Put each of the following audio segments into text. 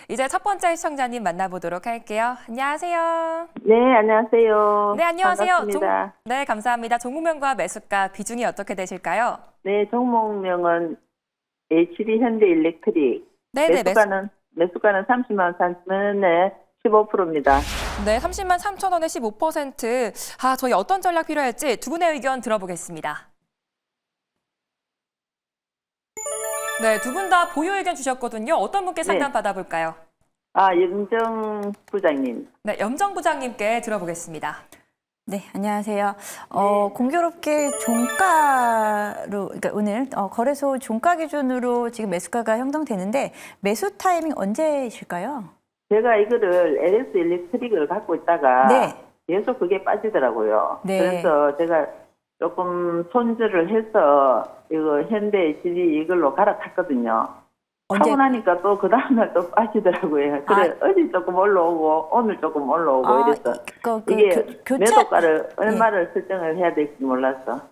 이제 첫 번째 시청자님 만나보도록 할게요. 안녕하세요. 네, 안녕하세요. 네, 안녕하세요. 반갑습니다. 네, 감사합니다. 종목명과 매수가 비중이 어떻게 되실까요? 네, 종목명은 HD 현대일렉트릭. 네네, 매수가는 30만 3천 원에 15%입니다. 네, 30만 3천 원에 15%. 저희 어떤 전략 필요할지 두 분의 의견 들어보겠습니다. 네, 두 분 다 보유 의견 주셨거든요. 어떤 분께 상담 받아볼까요? 염정 부장님. 네, 염정 부장님께 들어보겠습니다. 네, 안녕하세요. 공교롭게 종가로, 그러니까 오늘 거래소 종가 기준으로 지금 매수가가 형성되는데 매수 타이밍 언제이실까요? 제가 이거를 LS 일렉트릭을 갖고 있다가 네. 계속 그게 빠지더라고요. 네. 그래서 제가 조금 손절을 해서 이거 현대 HD 이걸로 갈아탔거든요. 언제? 하고 나니까 또 그 다음날 또 빠지더라고요. 그래 어제 조금 올라오고 오늘 조금 올라오고 이래서 이게 매도가를 얼마를 설정을 해야 될지 몰랐어.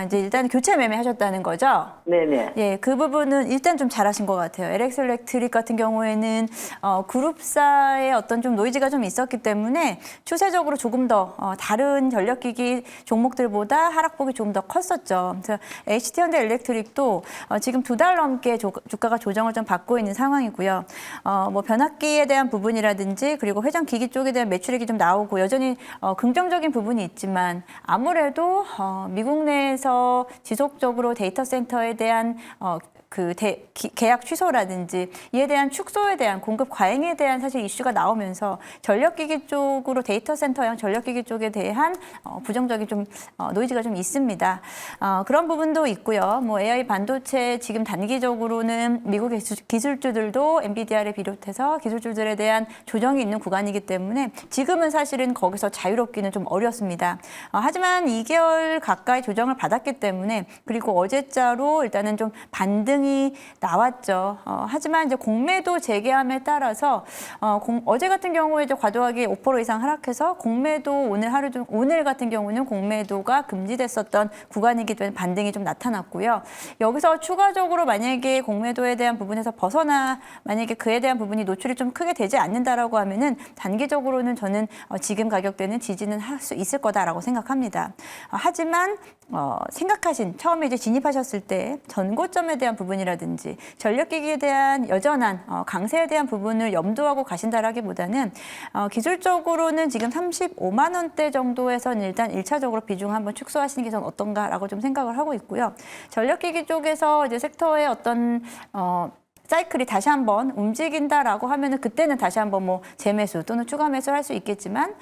이제 일단 교체 매매 하셨다는 거죠? 네네. 예, 그 부분은 일단 좀 잘하신 것 같아요. LX 일렉트릭 같은 경우에는 그룹사의 어떤 좀 노이즈가 좀 있었기 때문에 추세적으로 조금 더 다른 전력기기 종목들보다 하락폭이 좀 더 컸었죠. 그래서 HT 현대 일렉트릭도 지금 2달 넘게 주가가 조정을 좀 받고 있는 상황이고요. 뭐 변압기에 대한 부분이라든지 그리고 회전기기 쪽에 대한 매출액이 좀 나오고 여전히 긍정적인 부분이 있지만 아무래도 미국 내에서 지속적으로 데이터 센터에 대한 계약 취소라든지 이에 대한 축소에 대한 공급 과잉에 대한 사실 이슈가 나오면서 전력기기 쪽으로 데이터 센터형 전력기기 쪽에 대한 부정적인 좀 노이즈가 좀 있습니다. 그런 부분도 있고요. 뭐 AI 반도체 지금 단기적으로는 미국의 기술주들도 엔비디아를 비롯해서 기술주들에 대한 조정이 있는 구간이기 때문에 지금은 사실은 거기서 자유롭기는 좀 어렵습니다. 하지만 2개월 가까이 조정을 받았기 때문에 그리고 어제자로 일단은 좀 반등이 나왔죠. 하지만 이제 공매도 재개함에 따라서 어제 같은 경우에 이제 과도하게 5% 이상 하락해서 공매도 오늘 같은 경우는 공매도가 금지됐었던 구간이기 때문에 반등이 좀 나타났고요. 여기서 추가적으로 만약에 공매도에 대한 부분에서 만약에 그에 대한 부분이 노출이 좀 크게 되지 않는다라고 하면은 단기적으로는 저는 지금 가격대는 지지는 할 수 있을 거다라고 생각합니다. 하지만 처음에 이제 진입하셨을 때 전고점에 대한 부분이라든지 전력기기에 대한 여전한 강세에 대한 부분을 염두하고 가신다라기보다는 기술적으로는 지금 35만 원대 정도에서는 일단 1차적으로 비중 한번 축소하시는 게 저는 어떤가라고 좀 생각을 하고 있고요. 전력기기 쪽에서 이제 섹터의 어떤 사이클이 다시 한번 움직인다라고 하면은 그때는 다시 한번 뭐 재매수 또는 추가 매수를 할 수 있겠지만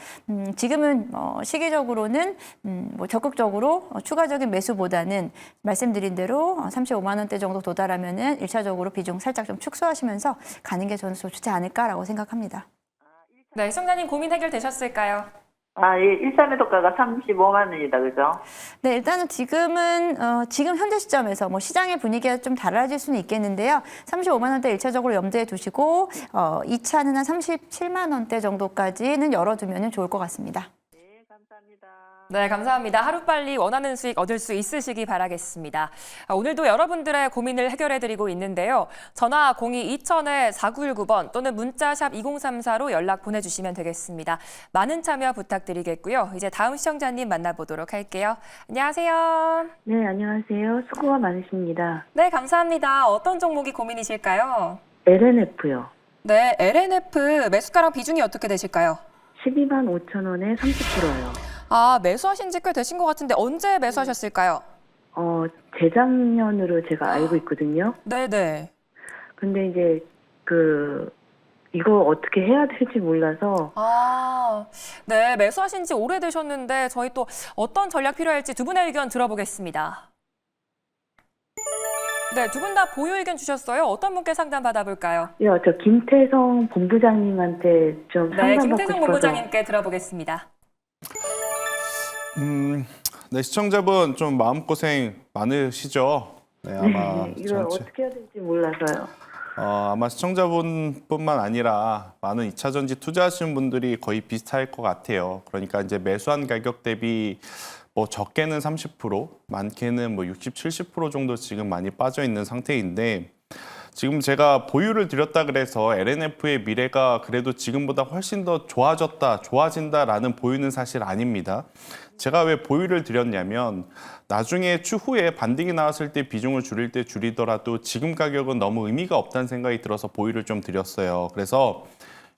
지금은 시기적으로는 뭐 적극적으로 추가적인 매수보다는 말씀드린 대로 35만 원대 정도 도달하면은 1차적으로 비중 살짝 좀 축소하시면서 가는 게 저는 좋지 않을까라고 생각합니다. 네, 시청자님 고민 해결되셨을까요? 예, 1차 매도가가 35만 원이다, 그죠? 네, 일단은 지금 현재 시점에서 뭐 시장의 분위기가 좀 달라질 수는 있겠는데요. 35만 원대 1차적으로 염두에 두시고 2차는 한 37만 원대 정도까지는 열어두면 좋을 것 같습니다. 네, 감사합니다. 네, 감사합니다. 하루빨리 원하는 수익 얻을 수 있으시기 바라겠습니다. 오늘도 여러분들의 고민을 해결해드리고 있는데요. 전화 02-2000-4919번 또는 문자샵 2034로 연락 보내주시면 되겠습니다. 많은 참여 부탁드리겠고요. 이제 다음 시청자님 만나보도록 할게요. 안녕하세요. 네, 안녕하세요. 수고가 많으십니다. 네, 감사합니다. 어떤 종목이 고민이실까요? LNF요. 네, LNF 매수가랑 비중이 어떻게 되실까요? 12만 5천 원에 30%요. 매수하신 지 꽤 되신 것 같은데 언제 매수하셨을까요? 재작년으로 제가 알고 있거든요. 네네. 근데 이제 이거 어떻게 해야 될지 몰라서 네, 매수하신 지 오래되셨는데 저희 또 어떤 전략 필요할지 두 분의 의견 들어보겠습니다. 네, 두 분 다 보유 의견 주셨어요. 어떤 분께 상담 받아볼까요? 저 김태성 본부장님한테 좀 네, 상담받고 김태성 싶어서. 본부장님께 들어보겠습니다. 네, 시청자분 좀 마음고생 많으시죠? 네, 아마 이걸 어떻게 해야 될지 몰라서요. 아마 시청자분뿐만 아니라 많은 2차 전지 투자하시는 분들이 거의 비슷할 것 같아요. 그러니까 이제 매수한 가격 대비 뭐 적게는 30%, 많게는 뭐 60, 70% 정도 지금 많이 빠져 있는 상태인데 지금 제가 보유를 드렸다 그래서 LNF의 미래가 그래도 지금보다 훨씬 더 좋아진다라는 보유는 사실 아닙니다. 제가 왜 보유를 드렸냐면 나중에 추후에 반등이 나왔을 때 비중을 줄일 때 줄이더라도 지금 가격은 너무 의미가 없다는 생각이 들어서 보유를 좀 드렸어요. 그래서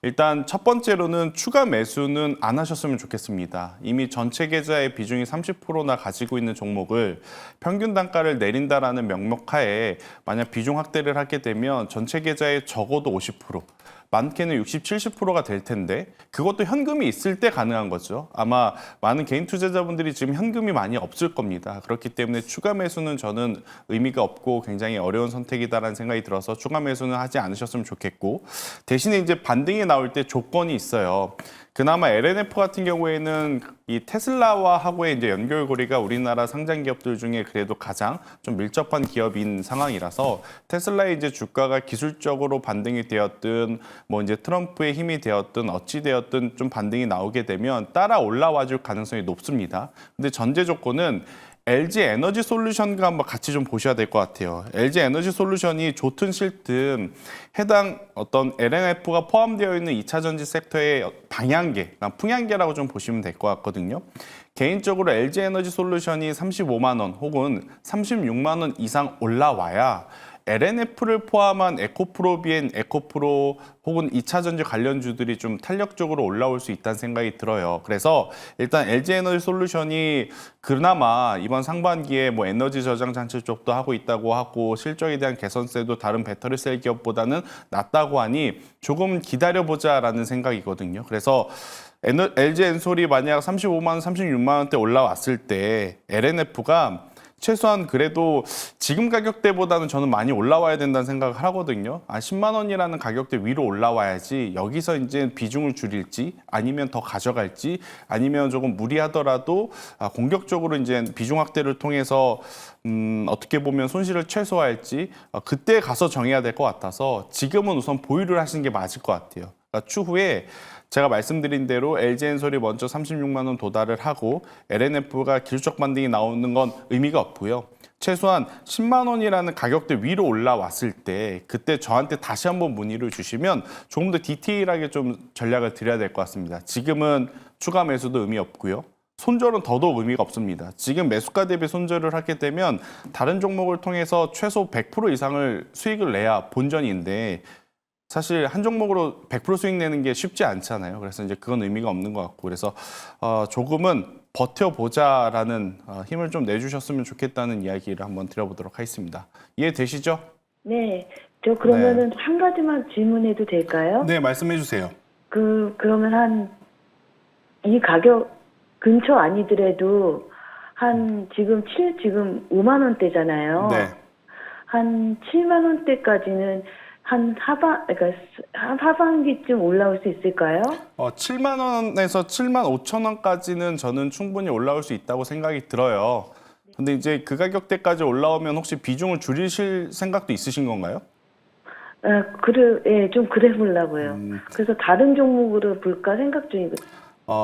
일단 첫 번째로는 추가 매수는 안 하셨으면 좋겠습니다. 이미 전체 계좌의 비중이 30%나 가지고 있는 종목을 평균 단가를 내린다라는 명목하에 만약 비중 확대를 하게 되면 전체 계좌의 적어도 50%, 많게는 60, 70%가 될 텐데 그것도 현금이 있을 때 가능한 거죠. 아마 많은 개인 투자자분들이 지금 현금이 많이 없을 겁니다. 그렇기 때문에 추가 매수는 저는 의미가 없고 굉장히 어려운 선택이다라는 생각이 들어서 추가 매수는 하지 않으셨으면 좋겠고, 대신에 이제 반등이 나올 때 조건이 있어요. 그나마 LNF 같은 경우에는 이 테슬라와 하고의 이제 연결고리가 우리나라 상장 기업들 중에 그래도 가장 좀 밀접한 기업인 상황이라서 테슬라의 이제 주가가 기술적으로 반등이 되었든 뭐 이제 트럼프의 힘이 되었든 어찌 되었든 좀 반등이 나오게 되면 따라 올라와 줄 가능성이 높습니다. 근데 전제 조건은 LG 에너지 솔루션과 한번 같이 좀 보셔야 될 것 같아요. LG 에너지 솔루션이 좋든 싫든 해당 어떤 LNF가 포함되어 있는 2차 전지 섹터의 방향계, 풍향계라고 좀 보시면 될 것 같거든요. 개인적으로 LG 에너지 솔루션이 35만 원 혹은 36만 원 이상 올라와야 LNF를 포함한 에코프로비엔, 에코프로 혹은 2차 전지 관련주들이 좀 탄력적으로 올라올 수 있다는 생각이 들어요. 그래서 일단 LG 에너지 솔루션이 그나마 이번 상반기에 뭐 에너지 저장 장치 쪽도 하고 있다고 하고 실적에 대한 개선세도 다른 배터리 셀 기업보다는 낮다고 하니 조금 기다려보자라는 생각이거든요. 그래서 LG 엔솔이 만약 35만 원, 36만 원대 올라왔을 때 LNF가 최소한 그래도 지금 가격대보다는 저는 많이 올라와야 된다는 생각을 하거든요. 10만 원이라는 가격대 위로 올라와야지 여기서 이제 비중을 줄일지 아니면 더 가져갈지 아니면 조금 무리하더라도 공격적으로 이제 비중 확대를 통해서 어떻게 보면 손실을 최소화할지 그때 가서 정해야 될 것 같아서 지금은 우선 보유를 하시는 게 맞을 것 같아요. 그러니까 추후에 제가 말씀드린 대로 LG엔솔이 먼저 36만 원 도달을 하고 LNF가 기술적 반등이 나오는 건 의미가 없고요. 최소한 10만 원이라는 가격대 위로 올라왔을 때 그때 저한테 다시 한번 문의를 주시면 조금 더 디테일하게 좀 전략을 드려야 될 것 같습니다. 지금은 추가 매수도 의미 없고요. 손절은 더더욱 의미가 없습니다. 지금 매수가 대비 손절을 하게 되면 다른 종목을 통해서 최소 100% 이상을 수익을 내야 본전인데 사실 한 종목으로 100% 수익 내는 게 쉽지 않잖아요. 그래서 이제 그건 의미가 없는 것 같고 그래서 조금은 버텨보자라는 힘을 좀 내주셨으면 좋겠다는 이야기를 한번 드려보도록 하겠습니다. 이해되시죠? 네. 저 그러면은 한 가지만 질문해도 될까요? 네, 말씀해 주세요. 그러면 이 가격 근처 아니더라도 지금 5만 원대잖아요. 네. 한 7만 원대까지는 그러니까 하반기쯤 올라올 수 있을까요? 7만 원에서 7만 5천 원까지는 저는 충분히 올라올 수 있다고 생각이 들어요. 근데 이제 그 가격대까지 올라오면 혹시 비중을 줄이실 생각도 있으신 건가요? 좀 그래 보려고요. 그래서 다른 종목으로 볼까 생각 중이거든요.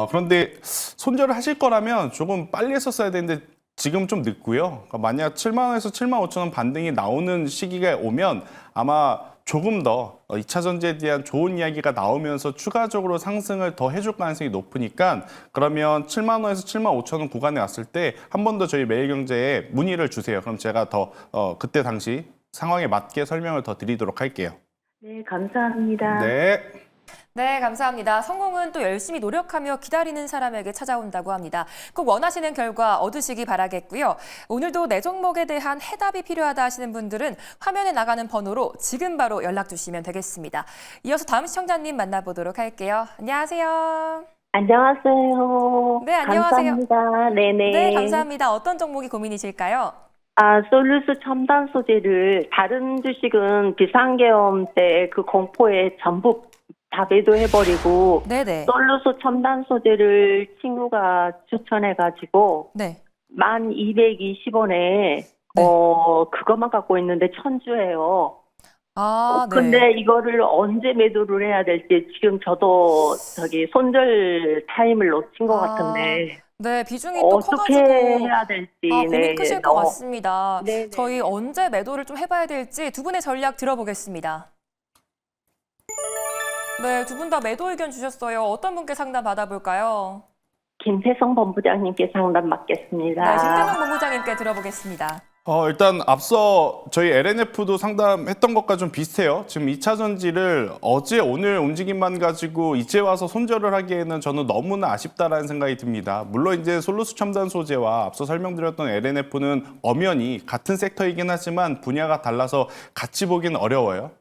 그런데 손절을 하실 거라면 조금 빨리 했었어야 되는데 지금 좀 늦고요. 그러니까 만약 7만 원에서 7만 5천 원 반등이 나오는 시기가 오면 아마 조금 더 2차 전지에 대한 좋은 이야기가 나오면서 추가적으로 상승을 더 해줄 가능성이 높으니까 그러면 7만 원에서 7만 5천 원 구간에 왔을 때 한 번 더 저희 매일경제에 문의를 주세요. 그럼 제가 더 그때 당시 상황에 맞게 설명을 더 드리도록 할게요. 네, 감사합니다. 네. 네, 감사합니다. 성공은 또 열심히 노력하며 기다리는 사람에게 찾아온다고 합니다. 꼭 원하시는 결과 얻으시기 바라겠고요. 오늘도 내 종목에 대한 해답이 필요하다 하시는 분들은 화면에 나가는 번호로 지금 바로 연락 주시면 되겠습니다. 이어서 다음 시청자님 만나보도록 할게요. 안녕하세요. 안녕하세요. 네, 안녕하세요. 감사합니다. 네네. 네, 감사합니다. 어떤 종목이 고민이실까요? 솔루스 첨단 소재를 다른 주식은 비상계엄 때 그 공포에 전부 다 매도해버리고 네네. 솔루스 첨단 소재를 친구가 추천해가지고 네. 1220원에 그것만 갖고 있는데 천주예요. 아, 네. 근데 이거를 언제 매도를 해야 될지 지금 저도 손절 타임을 놓친 것 같은데. 네, 비중이 또 어떻게 커가지고 해야 될지 고민 크실 것 같습니다. 네, 네. 저희 언제 매도를 좀 해봐야 될지 두 분의 전략 들어보겠습니다. 네, 두 분 다 매도 의견 주셨어요. 어떤 분께 상담 받아볼까요? 김태성 본부장님께 상담 네, 받겠습니다. 김태성 본부장님께 들어보겠습니다. 일단 앞서 저희 LNF도 상담했던 것과 좀 비슷해요. 지금 2차 전지를 어제 오늘 움직임만 가지고 이제 와서 손절을 하기에는 저는 너무나 아쉽다라는 생각이 듭니다. 물론 이제 솔루스 첨단 소재와 앞서 설명드렸던 LNF는 엄연히 같은 섹터이긴 하지만 분야가 달라서 같이 보기는 어려워요.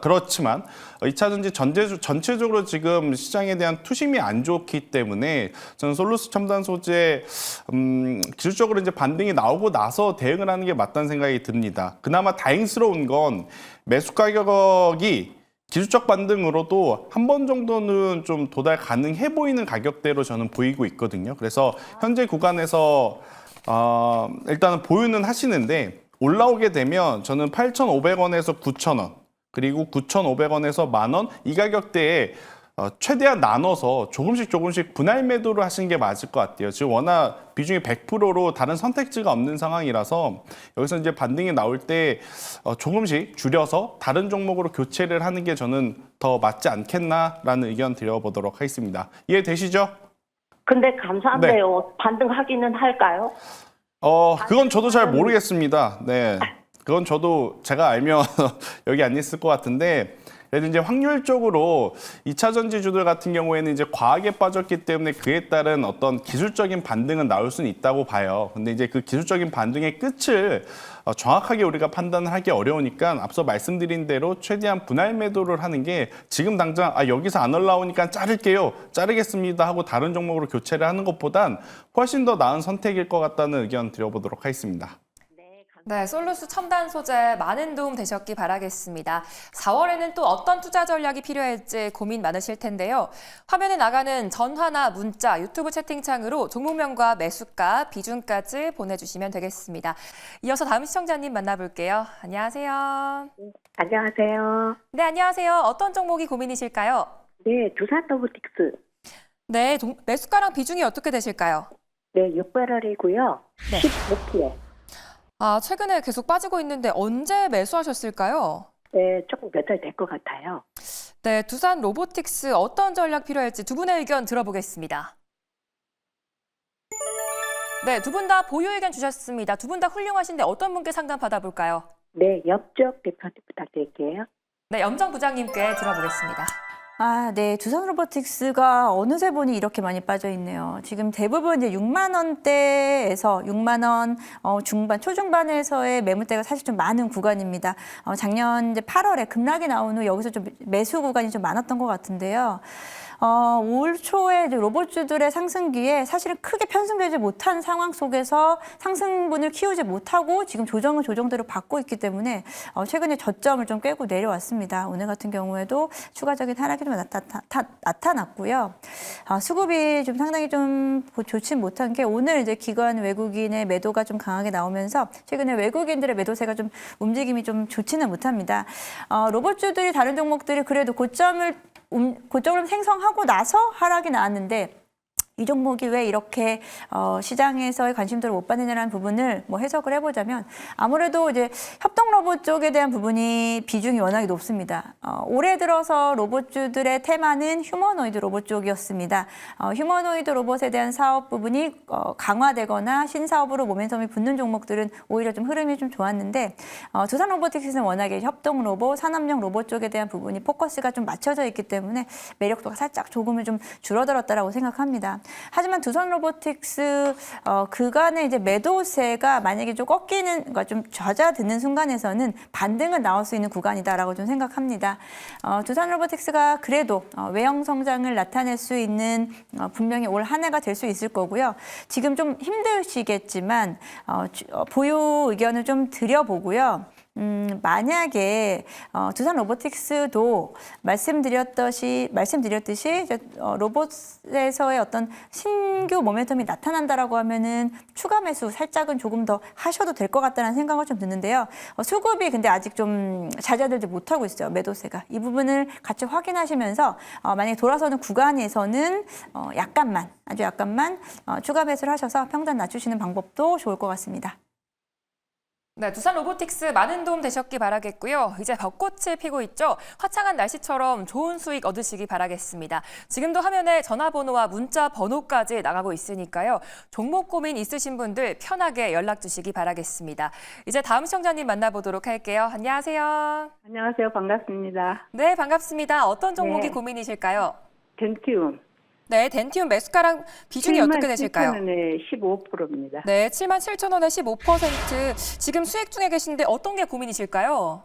그렇지만 2차 전지 전체적으로 지금 시장에 대한 투심이 안 좋기 때문에 저는 솔루스 첨단 소재 기술적으로 이제 반등이 나오고 나서 대응을 하는 게 맞다는 생각이 듭니다. 그나마 다행스러운 건 매수 가격이 기술적 반등으로도 한 번 정도는 좀 도달 가능해 보이는 가격대로 저는 보이고 있거든요. 그래서 현재 구간에서 일단은 보유는 하시는데 올라오게 되면 저는 8,500원에서 9,000원 그리고 9,500원에서 10,000원 이 가격대에 최대한 나눠서 조금씩 분할 매도를 하시는 게 맞을 것 같아요. 지금 워낙 비중이 100%로 다른 선택지가 없는 상황이라서 여기서 이제 반등이 나올 때 조금씩 줄여서 다른 종목으로 교체를 하는 게 저는 더 맞지 않겠나라는 의견 드려보도록 하겠습니다. 이해되시죠? 근데 감사한데요. 반등하기는 할까요? 그건 저도 잘 모르겠습니다. 네. 그건 저도 제가 알면 여기 안 있을 것 같은데 그래도 이제 확률적으로 2차 전지주들 같은 경우에는 이제 과하게 빠졌기 때문에 그에 따른 어떤 기술적인 반등은 나올 수는 있다고 봐요. 근데 이제 그 기술적인 반등의 끝을 정확하게 우리가 판단을 하기 어려우니까 앞서 말씀드린 대로 최대한 분할 매도를 하는 게 지금 당장 여기서 안 올라오니까 자르겠습니다 하고 다른 종목으로 교체를 하는 것보단 훨씬 더 나은 선택일 것 같다는 의견 드려보도록 하겠습니다. 네, 솔루스 첨단 소재 많은 도움 되셨기 바라겠습니다. 4월에는 또 어떤 투자 전략이 필요할지 고민 많으실 텐데요. 화면에 나가는 전화나 문자, 유튜브 채팅창으로 종목명과 매수가, 비중까지 보내주시면 되겠습니다. 이어서 다음 시청자님 만나볼게요. 안녕하세요. 안녕하세요. 네, 안녕하세요. 어떤 종목이 고민이실까요? 네, 두산 로보틱스. 네, 매수가랑 비중이 어떻게 되실까요? 네, 6배럴이고요. 네. 15%. 최근에 계속 빠지고 있는데 언제 매수하셨을까요? 네, 조금 몇 달 될 것 같아요. 네, 두산 로보틱스 어떤 전략 필요할지 두 분의 의견 들어보겠습니다. 네, 두 분 다 보유 의견 주셨습니다. 두 분 다 훌륭하신데 어떤 분께 상담 받아볼까요? 네, 옆쪽 대표님 부탁드릴게요. 네, 염정 부장님께 들어보겠습니다. 네. 두산 로보틱스가 어느새 보니 이렇게 많이 빠져 있네요. 지금 대부분 이제 6만 원대에서 6만 원 중반, 초중반에서의 매물대가 사실 좀 많은 구간입니다. 작년 이제 8월에 급락이 나온 후 여기서 좀 매수 구간이 좀 많았던 것 같은데요. 올 초에 이제 로봇주들의 상승기에 사실은 크게 편승되지 못한 상황 속에서 상승분을 키우지 못하고 지금 조정은 조정대로 받고 있기 때문에 최근에 저점을 좀 깨고 내려왔습니다. 오늘 같은 경우에도 추가적인 하락이 좀 나타났고요. 수급이 좀 상당히 좀 좋지 못한 게 오늘 이제 기관 외국인의 매도가 좀 강하게 나오면서 최근에 외국인들의 매도세가 좀 움직임이 좀 좋지는 못합니다. 로봇주들이 다른 종목들이 그래도 고점을 생성하고 나서 하락이 나왔는데 이 종목이 왜 이렇게 시장에서의 관심도를 못 받느냐라는 부분을 해석을 해보자면 아무래도 이제 협동 로봇 쪽에 대한 부분이 비중이 워낙에 높습니다. 올해 들어서 로봇주들의 테마는 휴머노이드 로봇 쪽이었습니다. 휴머노이드 로봇에 대한 사업 부분이 강화되거나 신사업으로 모멘텀이 붙는 종목들은 오히려 좀 흐름이 좀 좋았는데 두산 로보틱스는 워낙에 협동 로봇, 산업용 로봇 쪽에 대한 부분이 포커스가 좀 맞춰져 있기 때문에 매력도가 살짝 조금은 좀 줄어들었다라고 생각합니다. 하지만 두산 로보틱스 그간의 이제 매도세가 만약에 좀 꺾이는, 그러니까 좀 잦아드는 순간에서는 반등은 나올 수 있는 구간이다라고 좀 생각합니다. 두산 로보틱스가 그래도 외형 성장을 나타낼 수 있는 분명히 올 한 해가 될 수 있을 거고요. 지금 좀 힘드시겠지만 보유 의견을 좀 드려보고요. 만약에 두산 로보틱스도 말씀드렸듯이 이제, 로봇에서의 어떤 신규 모멘텀이 나타난다라고 하면은 추가 매수 살짝은 조금 더 하셔도 될 것 같다는 생각을 좀 드는데요. 수급이 근데 아직 좀 잦아들지 못하고 있어요. 매도세가. 이 부분을 같이 확인하시면서 만약에 돌아서는 구간에서는 아주 약간만 추가 매수를 하셔서 평단 낮추시는 방법도 좋을 것 같습니다. 네, 두산 로보틱스 많은 도움 되셨기 바라겠고요. 이제 벚꽃을 피고 있죠. 화창한 날씨처럼 좋은 수익 얻으시기 바라겠습니다. 지금도 화면에 전화번호와 문자 번호까지 나가고 있으니까요. 종목 고민 있으신 분들 편하게 연락 주시기 바라겠습니다. 이제 다음 시청자님 만나보도록 할게요. 안녕하세요. 안녕하세요. 반갑습니다. 네, 반갑습니다. 어떤 종목이 네. 고민이실까요? 덴티움. 네, 덴티움 매수가랑 비중이 어떻게 되실까요? 77,000원에 15%입니다. 네, 77,000원에 15%. 지금 수익 중에 계신데 어떤 게 고민이실까요?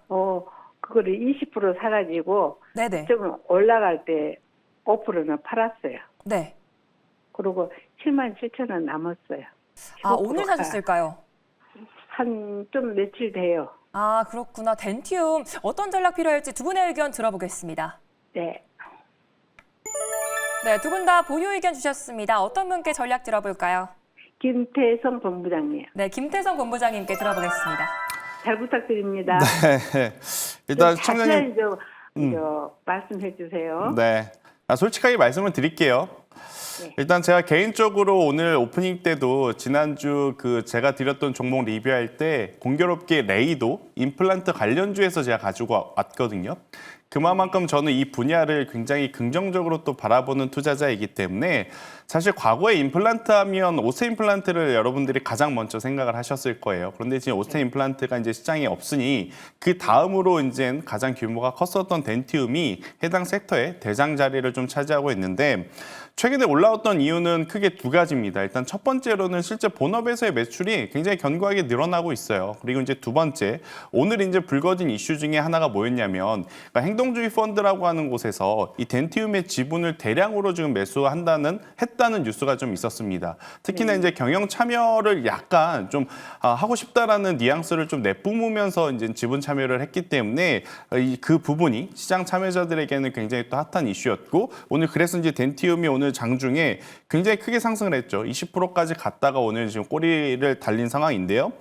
그거를 20% 사가지고 네네. 좀 올라갈 때 5%는 팔았어요. 네. 그리고 77,000원 남았어요. 아, 오늘 15%가. 사셨을까요? 한 좀 며칠 돼요. 아, 그렇구나. 덴티움 어떤 전략 필요할지 두 분의 의견 들어보겠습니다. 네. 네, 두 분 다 보유 의견 주셨습니다. 어떤 분께 전략 들어볼까요? 김태성 본부장님. 네, 김태성 본부장님께 들어보겠습니다. 잘 부탁드립니다. 네. 일단 시청자님, 자세히 말씀해 주세요. 네. 솔직하게 말씀을 드릴게요. 네. 일단 제가 개인적으로 오늘 오프닝 때도 지난주 제가 드렸던 종목 리뷰할 때 공교롭게 레이도 임플란트 관련주에서 제가 가지고 왔거든요. 그만큼 저는 이 분야를 굉장히 긍정적으로 또 바라보는 투자자이기 때문에 사실 과거에 임플란트 하면 오세 임플란트를 여러분들이 가장 먼저 생각을 하셨을 거예요. 그런데 지금 오세 임플란트가 이제 시장에 없으니 그 다음으로 이제 가장 규모가 컸었던 덴티움이 해당 섹터의 대장 자리를 좀 차지하고 있는데 최근에 올라왔던 이유는 크게 두 가지입니다. 일단 첫 번째로는 실제 본업에서의 매출이 굉장히 견고하게 늘어나고 있어요. 그리고 이제 두 번째, 오늘 이제 불거진 이슈 중에 하나가 뭐였냐면 그러니까 행동주의 펀드라고 하는 곳에서 이 덴티움의 지분을 대량으로 지금 했다는 뉴스가 좀 있었습니다. 특히나 이제 경영 참여를 약간 좀 하고 싶다라는 뉘앙스를 좀 내뿜으면서 이제 지분 참여를 했기 때문에 그 부분이 시장 참여자들에게는 굉장히 또 핫한 이슈였고 오늘 그래서 이제 덴티움이 오늘 장중에 굉장히 크게 상승을 했죠. 20%까지 갔다가 오늘 지금 꼬리를 달린 상황인데요.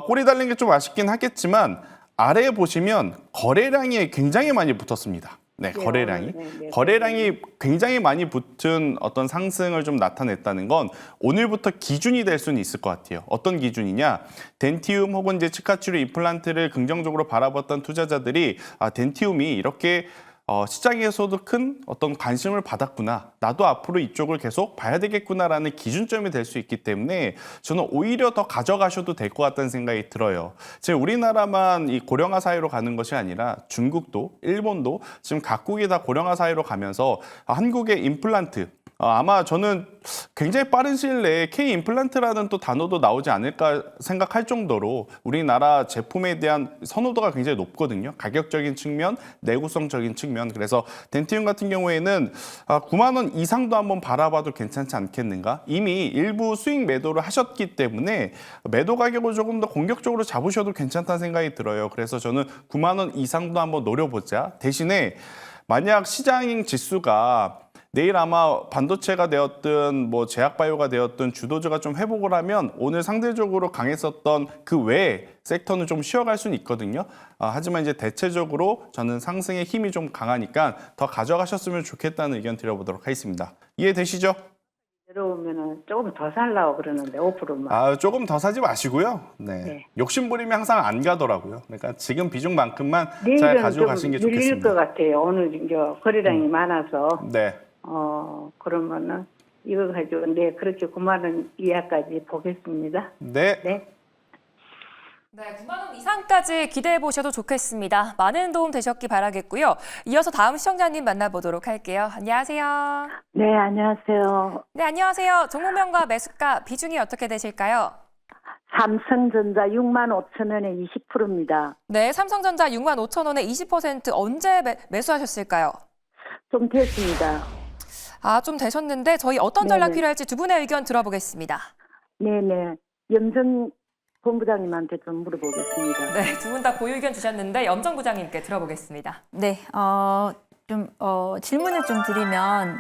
꼬리 달린 게 좀 아쉽긴 하겠지만 아래에 보시면 거래량이 굉장히 많이 붙었습니다. 네, 거래량이. 거래량이 굉장히 많이 붙은 어떤 상승을 좀 나타냈다는 건 오늘부터 기준이 될 수는 있을 것 같아요. 어떤 기준이냐? 덴티움 혹은 이제 치과치료 임플란트를 긍정적으로 바라봤던 투자자들이 덴티움이 이렇게 시장에서도 큰 어떤 관심을 받았구나. 나도 앞으로 이쪽을 계속 봐야 되겠구나라는 기준점이 될 수 있기 때문에 저는 오히려 더 가져가셔도 될 것 같다는 생각이 들어요. 지금 우리나라만 이 고령화 사회로 가는 것이 아니라 중국도, 일본도 지금 각국이 다 고령화 사회로 가면서 한국의 임플란트 아마 저는 굉장히 빠른 시일 내에 K 임플란트라는 또 단어도 나오지 않을까 생각할 정도로 우리나라 제품에 대한 선호도가 굉장히 높거든요. 가격적인 측면, 내구성적인 측면. 그래서 덴티움 같은 경우에는 9만 원 이상도 한번 바라봐도 괜찮지 않겠는가? 이미 일부 수익 매도를 하셨기 때문에 매도 가격을 조금 더 공격적으로 잡으셔도 괜찮다는 생각이 들어요. 그래서 저는 9만 원 이상도 한번 노려보자. 대신에 만약 시장 지수가 내일 아마 반도체가 되었든 뭐 제약바이오가 되었든 주도주가 좀 회복을 하면 오늘 상대적으로 강했었던 그 외의 섹터는 좀 쉬어갈 수는 있거든요. 하지만 이제 대체적으로 저는 상승의 힘이 좀 강하니까 더 가져가셨으면 좋겠다는 의견 드려보도록 하겠습니다. 이해되시죠? 내려오면은 조금 더 살라고 그러는데 5%만. 조금 더 사지 마시고요. 네. 네. 욕심 부리면 항상 안 가더라고요. 그러니까 지금 비중만큼만 잘 내일은 가지고 좀 가시는 게 밀릴 좋겠습니다. 것 같아요. 오늘 이제 거래량이 많아서. 네. 그러면은 이거 가지고 그렇게 9만 원 이하까지 보겠습니다. 네. 네. 네, 9만 원 이상까지 기대해 보셔도 좋겠습니다. 많은 도움 되셨기 바라겠고요. 이어서 다음 시청자님 만나보도록 할게요. 안녕하세요. 네, 안녕하세요. 네, 안녕하세요. 종목명과 매수가 비중이 어떻게 되실까요? 삼성전자 6만 5천 원에 20%입니다. 네, 삼성전자 6만 5천 원에 20% 언제 매수하셨을까요? 좀 됐습니다. 좀 되셨는데 저희 어떤 전략 네네. 필요할지 두 분의 의견 들어보겠습니다. 네네. 염전 본부장님한테 좀 물어보겠습니다. 네, 두 분 다 보유 의견 주셨는데 염정 부장님께 들어보겠습니다. 네, 질문을 좀 드리면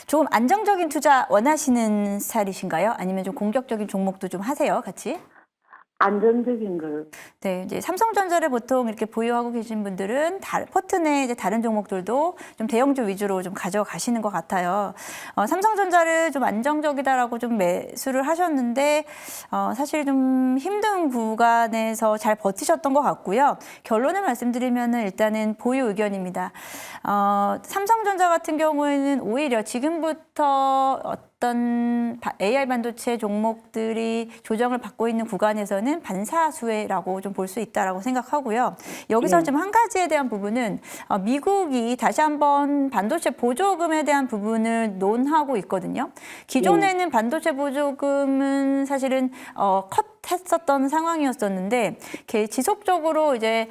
조금 안정적인 투자 원하시는 스타일이신가요? 아니면 좀 공격적인 종목도 좀 하세요, 같이? 안전적인 걸. 네, 이제 삼성전자를 보통 이렇게 보유하고 계신 분들은 포트 내 이제 다른 종목들도 좀 대형주 위주로 좀 가져가시는 것 같아요. 삼성전자를 좀 안정적이다라고 좀 매수를 하셨는데 사실 좀 힘든 구간에서 잘 버티셨던 것 같고요. 결론을 말씀드리면은 일단은 보유 의견입니다. 삼성전자 같은 경우에는 오히려 지금부터 어떤 AI 반도체 종목들이 조정을 받고 있는 구간에서는 반사수혜라고 좀 볼 수 있다라고 생각하고요. 여기서 좀 한 가지에 대한 부분은 미국이 다시 한번 반도체 보조금에 대한 부분을 논하고 있거든요. 기존에는 반도체 보조금은 사실은 컷했었던 상황이었었는데 지속적으로 이제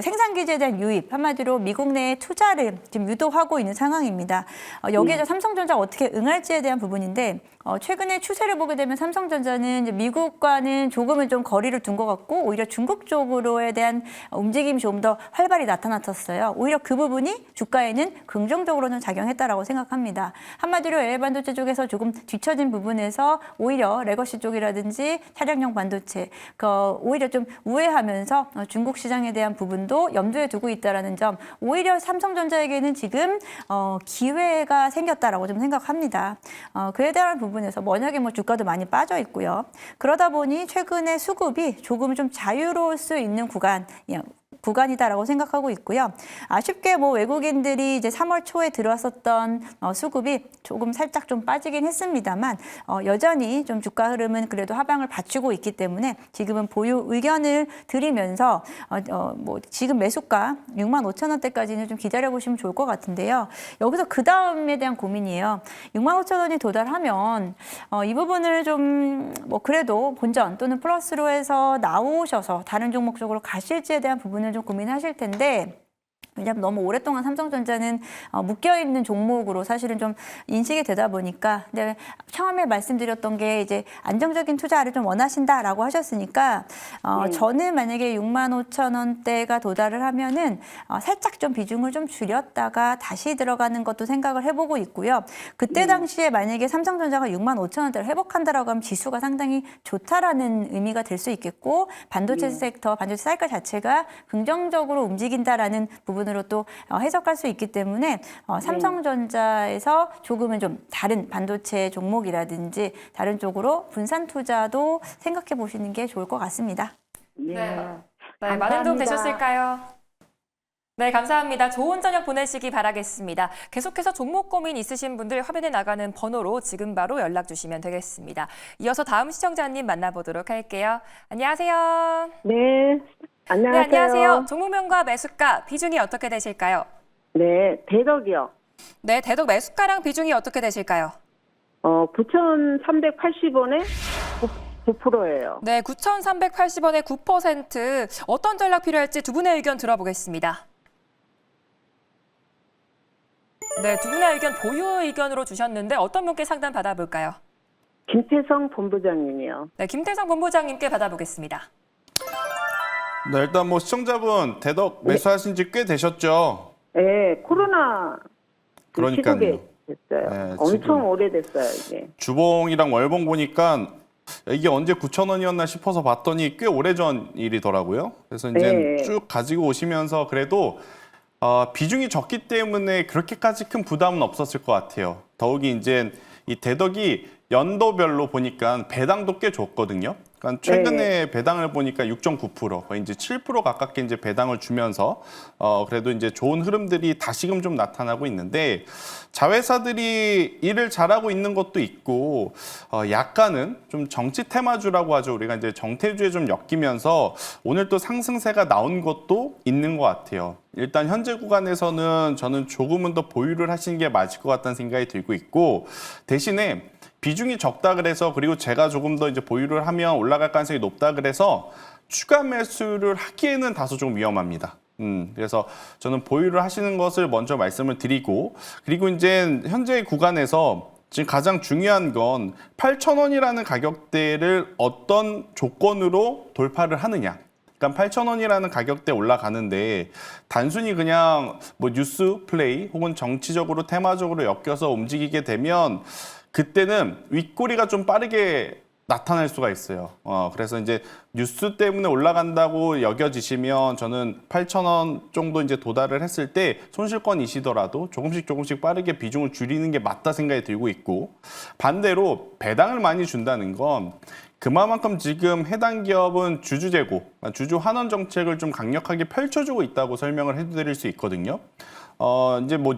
생산 기지에 대한 유입, 한마디로 미국 내에 투자를 지금 유도하고 있는 상황입니다. 여기에 삼성전자 어떻게 응할지에 대한 부분인데 최근에 추세를 보게 되면 삼성전자는 이제 미국과는 조금은 좀 거리를 둔 것 같고 오히려 중국 쪽으로에 대한 움직임이 조금 더 활발히 나타났었어요. 오히려 그 부분이 주가에는 긍정적으로는 작용했다라고 생각합니다. 한마디로 AI 반도체 쪽에서 조금 뒤처진 부분에서 오히려 레거시 쪽이라든지 차량용 반도체 오히려 좀 우회하면서 중국 시장에 대한 부분도 염두에 두고 있다라는 점, 오히려 삼성전자에게는 지금 기회가 생겼다라고 좀 생각합니다. 그에 대한 부분에서 만약에 뭐 주가도 많이 빠져 있고요. 그러다 보니 최근에 수급이 조금 좀 자유로울 수 있는 구간이다라고 생각하고 있고요. 아쉽게 뭐 외국인들이 이제 3월 초에 들어왔었던 수급이 조금 살짝 좀 빠지긴 했습니다만 여전히 좀 주가 흐름은 그래도 하방을 받치고 있기 때문에 지금은 보유 의견을 드리면서 뭐 지금 매수가 65,000원대까지는 좀 기다려 보시면 좋을 것 같은데요. 여기서 그 다음에 대한 고민이에요. 65,000원이 도달하면 이 부분을 좀 뭐 그래도 본전 또는 플러스로 해서 나오셔서 다른 종목 쪽으로 가실지에 대한 부분을 좀 고민하실 텐데, 왜냐하면 너무 오랫동안 삼성전자는 묶여있는 종목으로 사실은 좀 인식이 되다 보니까, 근데 처음에 말씀드렸던 게 이제 안정적인 투자를 좀 원하신다라고 하셨으니까 저는 만약에 65,000원대가 도달을 하면은 살짝 좀 비중을 좀 줄였다가 다시 들어가는 것도 생각을 해보고 있고요. 그때 당시에 만약에 삼성전자가 65,000원대를 회복한다라고 하면 지수가 상당히 좋다라는 의미가 될 수 있겠고, 반도체 섹터, 반도체 사이클 자체가 긍정적으로 움직인다라는 부분으로 또 해석할 수 있기 때문에 삼성전자에서 조금은 좀 다른 반도체 종목이라든지 다른 쪽으로 분산 투자도 생각해 보시는 게 좋을 것 같습니다. 네, 많은 도움 되셨을까요? 네, 감사합니다. 좋은 저녁 보내시기 바라겠습니다. 계속해서 종목 고민 있으신 분들 화면에 나가는 번호로 지금 바로 연락 주시면 되겠습니다. 이어서 다음 시청자님 만나보도록 할게요. 안녕하세요. 네, 안녕하세요. 네, 안녕하세요. 종목명과 매수가 비중이 어떻게 되실까요? 네, 대덕이요. 네, 대덕 매수가랑 비중이 어떻게 되실까요? 9,380원에 9%예요. 네, 9,380원에 9%. 어떤 전략 필요할지 두 분의 의견 들어보겠습니다. 네, 두 분의 의견 보유 의견으로 주셨는데 어떤 분께 상담 받아볼까요? 김태성 본부장님이요. 네, 김태성 본부장님께 받아보겠습니다. 네, 일단 뭐 시청자분 대덕 매수하신 지 꽤 되셨죠? 네, 코로나 그러니까요. 시국에 됐어요. 네, 엄청 지금 오래됐어요, 이게. 주봉이랑 월봉 보니까 이게 언제 9,000원이었나 싶어서 봤더니 꽤 오래전 일이더라고요. 그래서 이제 네. 쭉 가지고 오시면서 그래도 비중이 적기 때문에 그렇게까지 큰 부담은 없었을 것 같아요. 더욱이 이제 이 대덕이 연도별로 보니까 배당도 꽤 좋거든요. 그러니까 최근에 배당을 보니까 6.9%, 거의 이제 7% 가깝게 이제 배당을 주면서 그래도 이제 좋은 흐름들이 다시금 좀 나타나고 있는데, 자회사들이 일을 잘하고 있는 것도 있고 약간은 좀 정치 테마주라고 하죠. 우리가 이제 정태주에 좀 엮이면서 오늘 또 상승세가 나온 것도 있는 것 같아요. 일단 현재 구간에서는 저는 조금은 더 보유를 하시는 게 맞을 것 같다는 생각이 들고 있고, 대신에 비중이 적다 그래서, 그리고 제가 조금 더 이제 보유를 하면 올라갈 가능성이 높다 그래서 추가 매수를 하기에는 다소 좀 위험합니다. 그래서 저는 보유를 하시는 것을 먼저 말씀을 드리고, 그리고 이제 현재 구간에서 지금 가장 중요한 건 8,000원이라는 가격대를 어떤 조건으로 돌파를 하느냐. 그러니까 8,000원이라는 가격대 올라가는데 단순히 그냥 뭐 뉴스 플레이 혹은 정치적으로 테마적으로 엮여서 움직이게 되면 그때는 윗꼬리가 좀 빠르게 나타날 수가 있어요. 그래서 이제 뉴스 때문에 올라간다고 여겨지시면 저는 8,000원 정도 이제 도달을 했을 때 손실권이시더라도 조금씩 빠르게 비중을 줄이는 게 맞다 생각이 들고 있고, 반대로 배당을 많이 준다는 건 그만큼 지금 해당 기업은 주주 재고, 주주 환원 정책을 좀 강력하게 펼쳐주고 있다고 설명을 해드릴 수 있거든요. 이제 뭐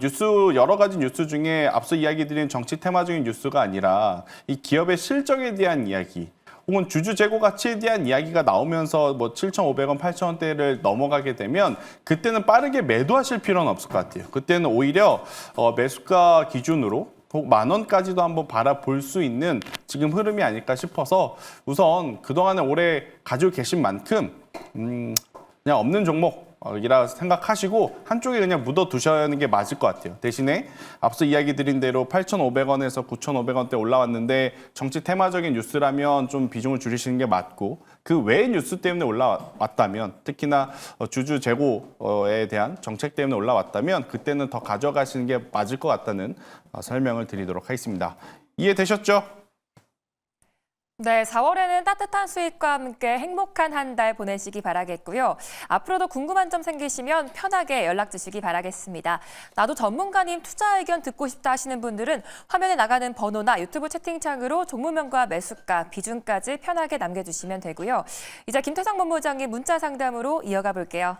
여러 가지 뉴스 중에 앞서 이야기 드린 정치 테마적인 뉴스가 아니라 이 기업의 실적에 대한 이야기, 혹은 주주 재고 가치에 대한 이야기가 나오면서 뭐 7,500원, 8,000원대를 넘어가게 되면 그때는 빠르게 매도하실 필요는 없을 것 같아요. 그때는 오히려 매수가 기준으로 혹 10,000원까지도 한번 바라볼 수 있는 지금 흐름이 아닐까 싶어서 우선 그동안에 오래 가지고 계신 만큼 그냥 없는 종목이라 생각하시고 한쪽에 그냥 묻어두시는 게 맞을 것 같아요. 대신에 앞서 이야기 드린 대로 8,500원에서 9,500원대 올라왔는데 정치 테마적인 뉴스라면 좀 비중을 줄이시는 게 맞고, 그 외의 뉴스 때문에 올라왔다면, 특히나 주주 재고에 대한 정책 때문에 올라왔다면 그때는 더 가져가시는 게 맞을 것 같다는 설명을 드리도록 하겠습니다. 이해되셨죠? 네, 4월에는 따뜻한 수익과 함께 행복한 한 달 보내시기 바라겠고요. 앞으로도 궁금한 점 생기시면 편하게 연락 주시기 바라겠습니다. 나도 전문가님 투자 의견 듣고 싶다 하시는 분들은 화면에 나가는 번호나 유튜브 채팅창으로 종목명과 매수가, 비중까지 편하게 남겨주시면 되고요. 이제 김태성 본부장님 문자 상담으로 이어가 볼게요.